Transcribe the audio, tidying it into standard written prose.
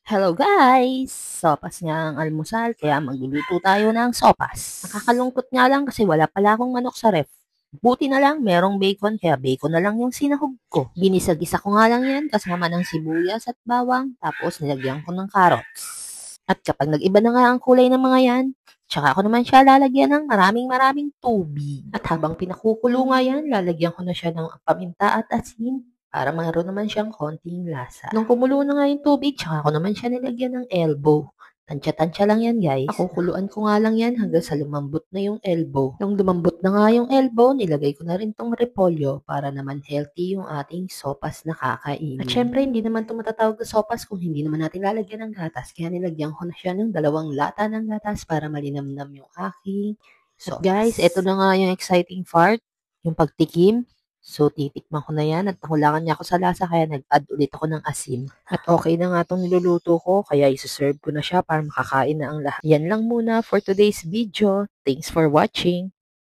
Hello guys! Sopas nga ang almusal kaya magluluto tayo ng sopas. Nakakalungkot nga lang kasi wala pala akong manok sa ref. Buti na lang merong bacon kaya bacon na lang yung sinahog ko. Ginisag-isa ko nga lang yan kasama ng sibuyas at bawang tapos nilagyan ko ng carrots. At kapag nag-iba na nga ang kulay ng mga yan, tsaka ko naman siya lalagyan ng maraming tubig. At habang pinakukulo nga yan, lalagyan ko na siya ng paminta at asin para mayroon naman siyang konting lasa. Nung kumulo na nga yung tubig, tsaka ko naman siya nilagyan ng elbow. Tansya-tansya lang yan, guys. Nakukuluan ko nga lang yan hanggang sa lumambot na yung elbow. Nung lumambot na nga yung elbow, nilagay ko na rin tong repolyo para naman healthy yung ating sopas na kakainin. At syempre, hindi naman ito matatawag na sopas kung hindi naman natin lalagyan ng gatas. Kaya nilagyan ko na siya ng 2 lata ng gatas para malinamnam yung aking sopas. At guys, ito na nga yung exciting part, yung pagtikim. So, titikman ko na yan at nakulangan niya ako sa lasa kaya nag-add ulit ako ng asin. At okay na nga itong niluluto ko kaya isuserve ko na siya para makakain na ang lahat. Yan lang muna for today's video. Thanks for watching.